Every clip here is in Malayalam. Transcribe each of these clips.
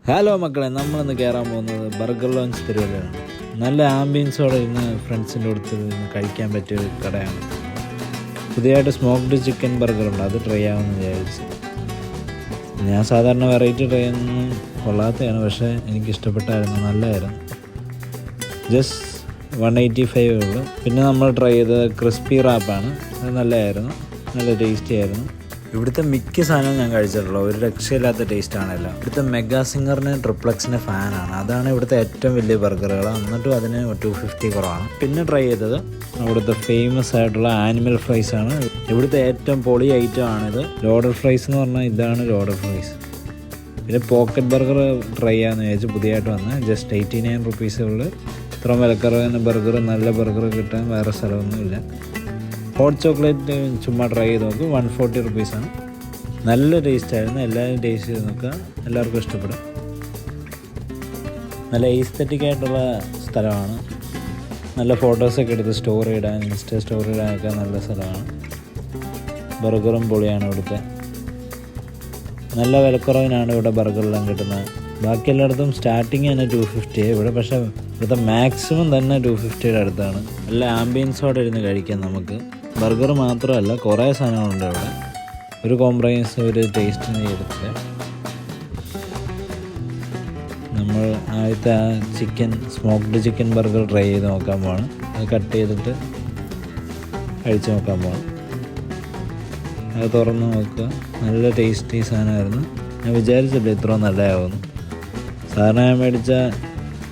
ഹലോ മക്കളെ, നമ്മളിന്ന് കയറാൻ പോകുന്നത് ബർഗർ ലോഞ്ച് തിരുവല്ലയാണ്. നല്ല ആംബിയൻസോടെ ഇന്ന് ഫ്രണ്ട്സിൻ്റെ അടുത്ത് ഇന്ന് കഴിക്കാൻ പറ്റിയ ഒരു കടയാണ്. പുതിയതായിട്ട് സ്മോക്ക്ഡ് ചിക്കൻ ബർഗർ ഉണ്ട്, അത് ട്രൈ ആവുമെന്ന് വിചാരിച്ചു. ഞാൻ സാധാരണ വെറൈറ്റി ട്രൈ ഒന്നും കൊള്ളാത്തതാണ്, പക്ഷേ എനിക്കിഷ്ടപ്പെട്ടായിരുന്നു, നല്ലതായിരുന്നു. ജസ്റ്റ് 185 ഉള്ളൂ. പിന്നെ നമ്മൾ ട്രൈ ചെയ്തത് ക്രിസ്പി റാപ്പാണ്, അത് നല്ലതായിരുന്നു, നല്ല ടേസ്റ്റി ആയിരുന്നു. ഇവിടുത്തെ മിക്ക സാധനവും ഞാൻ കഴിച്ചിട്ടുള്ളൂ, ഒരു രക്ഷയില്ലാത്ത ടേസ്റ്റാണല്ലോ. ഇവിടുത്തെ മെഗാ സിംഗറിന് ട്രിപ്ലക്സിൻ്റെ ഫാനാണ്, അതാണ് ഇവിടുത്തെ ഏറ്റവും വലിയ ബർഗറുകൾ, എന്നിട്ടും അതിന് 250 കുറവാണ്. പിന്നെ ട്രൈ ചെയ്തത് അവിടുത്തെ ഫേമസ് ആയിട്ടുള്ള ആനിമൽ ഫ്രൈസ് ആണ്. ഇവിടുത്തെ ഏറ്റവും പൊളി ഐറ്റം ആണിത്. ലോഡർ ഫ്രൈസ് എന്ന് പറഞ്ഞാൽ ഇതാണ് ലോഡർ ഫ്രൈസ്. പിന്നെ പോക്കറ്റ് ബർഗർ ട്രൈ ചെയ്യാമെന്ന് വിചാരിച്ചു, പുതിയതായിട്ട് വന്ന് ജസ്റ്റ് 89 റുപ്പീസുകളിൽ ഇത്ര വിലക്കുറവിന് ബർഗർ, നല്ല ബർഗർ കിട്ടാൻ വേറെ സ്ഥലമൊന്നുമില്ല. ഹോട്ട് ചോക്ലേറ്റ് ചുമ്മാ ട്രൈ ചെയ്ത് നോക്കും, 140 റുപ്പീസാണ്. നല്ല ടേസ്റ്റായിരുന്നു, എല്ലാവരും ടേസ്റ്റ് ചെയ്ത് നോക്കുക, എല്ലാവർക്കും ഇഷ്ടപ്പെടും. നല്ല എസ്തെറ്റിക് ആയിട്ടുള്ള സ്ഥലമാണ്, നല്ല ഫോട്ടോസൊക്കെ എടുത്ത് സ്റ്റോറി ഇടാൻ, ഇൻസ്റ്റ സ്റ്റോറി ഇടാനൊക്കെ നല്ല സ്ഥലമാണ്. ബർഗറും പൊളിയാണ് ഇവിടുത്തെ. നല്ല വിലക്കുറവിനാണ് ഇവിടെ ബർഗറെല്ലാം കിട്ടുന്നത്. ബാക്കി എല്ലായിടത്തും സ്റ്റാർട്ടിങ് തന്നെ 250, ഇവിടെ പക്ഷേ ഇവിടുത്തെ മാക്സിമം തന്നെ 250യുടെ അടുത്താണ്. നല്ല ആംബിയൻസോടെ ഇരുന്ന് കഴിക്കാം നമുക്ക്. ബർഗർ മാത്രമല്ല, കുറേ സാധനങ്ങളുണ്ട് ഇവിടെ, ഒരു കോംപ്രമൈസ് ഒരു ടേസ്റ്റിന് ചെയ്തിട്ടില്ല. നമ്മൾ ആദ്യത്തെ ആ സ്മോക്ക്ഡ് ചിക്കൻ ബർഗർ ട്രൈ ചെയ്ത് നോക്കാൻ പോകണം. അത് കട്ട് ചെയ്തിട്ട് കഴിച്ച് നോക്കാൻ പോകണം. അത് തുറന്ന് നോക്കുക, നല്ല ടേസ്റ്റി സാധനമായിരുന്നു. ഞാൻ വിചാരിച്ചില്ല ഇത്ര നല്ലതാവുന്നു. സാധാരണ ഞാൻ മേടിച്ചാൽ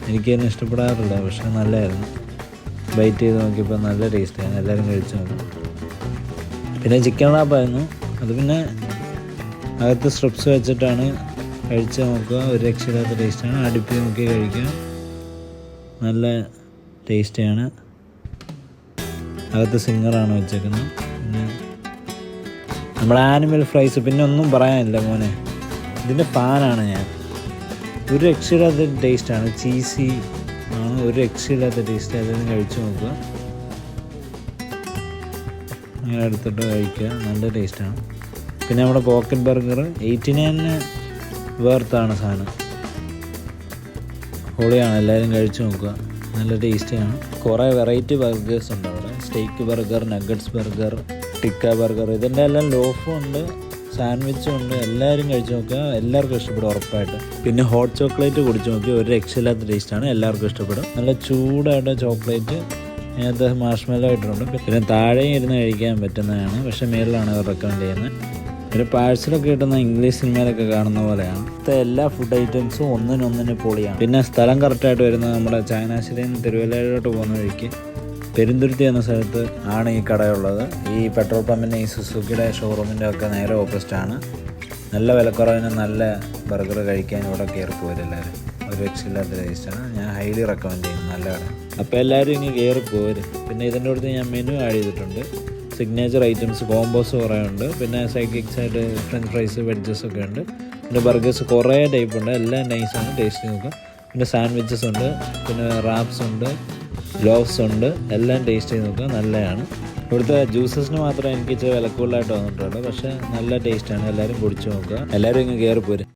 എനിക്ക് തന്നെ ഇഷ്ടപ്പെടാറില്ല, പക്ഷെ നല്ലതായിരുന്നു. ബൈറ്റ് ചെയ്ത് നോക്കിയപ്പോൾ നല്ല ടേസ്റ്റായിരുന്നു, എല്ലാവരും കഴിച്ച് നോക്കും. പിന്നെ ചിക്കൻ റാപ്പായിരുന്നു, അത് പിന്നെ അകത്ത് സ്ട്രിപ്സ് വെച്ചിട്ടാണ് കഴിച്ച് നോക്കുക, ഒരു രക്ഷയില്ലാത്ത ടേസ്റ്റാണ്. അടുപ്പി നോക്കി കഴിക്കുക, നല്ല ടേസ്റ്റിയാണ്. അകത്ത് സിംഗറാണ് വെച്ചേക്കുന്നത്. പിന്നെ നമ്മുടെ ആനിമൽ ഫ്രൈസ് പിന്നെ ഒന്നും പറയാനില്ല മോനെ, ഇതിൻ്റെ ഫാനാണ് ഞാൻ. ഒരു രക്ഷയില്ലാത്ത ടേസ്റ്റാണ്, ചീസി ആണ്, ഒരു രക്ഷയില്ലാത്ത ടേസ്റ്റ്. അതൊന്നും കഴിച്ചു നോക്കുക, അങ്ങനെ എടുത്തിട്ട് കഴിക്കുക, നല്ല ടേസ്റ്റാണ്. പിന്നെ നമ്മുടെ പോക്കറ്റ് ബർഗർ 89 വേർത്താണ് സാധനം, പൊളിയാണ്, എല്ലാവരും കഴിച്ചു നോക്കുക, നല്ല ടേസ്റ്റിയാണ്. കുറേ വെറൈറ്റി ബർഗേഴ്സ് ഉണ്ട് അവിടെ, steak burger, nuggets burger, tikka burger, ഇതിൻ്റെ എല്ലാം ലോഫും ഉണ്ട്, സാൻഡ്വിച്ചും ഉണ്ട്. എല്ലാവരും കഴിച്ച് നോക്കുക, എല്ലാവർക്കും ഇഷ്ടപ്പെടും ഉറപ്പായിട്ട്. പിന്നെ ഹോട്ട് ചോക്ലേറ്റ് കുടിച്ച് നോക്കി, ഒരു രക്ഷയില്ലാത്ത ടേസ്റ്റാണ്, എല്ലാവർക്കും ഇഷ്ടപ്പെടും. നല്ല ചൂടായിട്ട് ചോക്ലേറ്റ് അതിനകത്ത് മാർഷ്മെല്ലോ ഇട്ടിട്ടുണ്ട്. പിന്നെ താഴെയും ഇരുന്ന് കഴിക്കാൻ പറ്റുന്നതാണ്, പക്ഷേ മേളിലാണ് അവർ റെക്കമെൻഡ് ചെയ്യുന്നത്. ഒരു പാഴ്സലൊക്കെ കിട്ടുന്ന ഇംഗ്ലീഷ് സിനിമയിലൊക്കെ കാണുന്ന പോലെയാണ്. ഇവിടുത്തെ എല്ലാ ഫുഡ് ഐറ്റംസും ഒന്നിനൊന്നിന് പൊളിയാണ്. പിന്നെ സ്ഥലം കറക്റ്റായിട്ട് വരുന്നത് നമ്മുടെ ചങ്ങനാശ്ശേരിയിൽ നിന്ന് തിരുവല്ലയിലോട്ട് പോകുന്ന വഴിക്ക് പെരുന്തുരുത്തി എന്ന സ്ഥലത്ത് ആണ് ഈ കടയുള്ളത്. ഈ പെട്രോൾ പമ്പിൻ്റെ ഈ സുസുക്കിയുടെ ഷോറൂമിൻ്റെ ഒക്കെ നേരെ ഓപ്പോസിറ്റാണ്. നല്ല വിലക്കുറവിന് നല്ല ബർഗർ കഴിക്കാൻ ഇവിടെ കയറി പോരും എല്ലാവരും, ഒരു രക്ഷയില്ലാത്ത ടേസ്റ്റാണ്. ഞാൻ ഹൈലി റെക്കമെൻഡ് ചെയ്യുന്നു, നല്ല കട. അപ്പോൾ എല്ലാവരും ഇങ്ങനെ കയറി പോരും. പിന്നെ ഇതിൻ്റെ അടുത്ത് ഞാൻ മെനു ആഡ് ചെയ്തിട്ടുണ്ട്, സിഗ്നേച്ചർ ഐറ്റംസ് കോംബോസ് കുറേ ഉണ്ട്. പിന്നെ സൈഡ് കിക്സ് ആയിട്ട് ഫ്രഞ്ച് ഫ്രൈസ്, വെഡ്ജസ് ഒക്കെ ഉണ്ട്. പിന്നെ ബർഗേഴ്സ് കുറേ ടൈപ്പ് ഉണ്ട്, എല്ലാം നൈസാണ്, ടേസ്റ്റ് നോക്കാം. പിന്നെ സാൻഡ്വിച്ചസ് ഉണ്ട്, പിന്നെ റാപ്സ് ഉണ്ട്, ലോവ്സ് ഉണ്ട്, എല്ലാം ടേസ്റ്റ് ചെയ്ത് നോക്കുക, നല്ലതാണ്. ഇവിടുത്തെ ജ്യൂസസിന് മാത്രമേ എനിക്ക് ഇച്ചിരി വില കൂടുതലായിട്ട് വന്നിട്ടുള്ളൂ, പക്ഷേ നല്ല ടേസ്റ്റാണ്, എല്ലാവരും കുടിച്ച് നോക്കുക, എല്ലാവരും ഇങ്ങ് കയറി പോരും.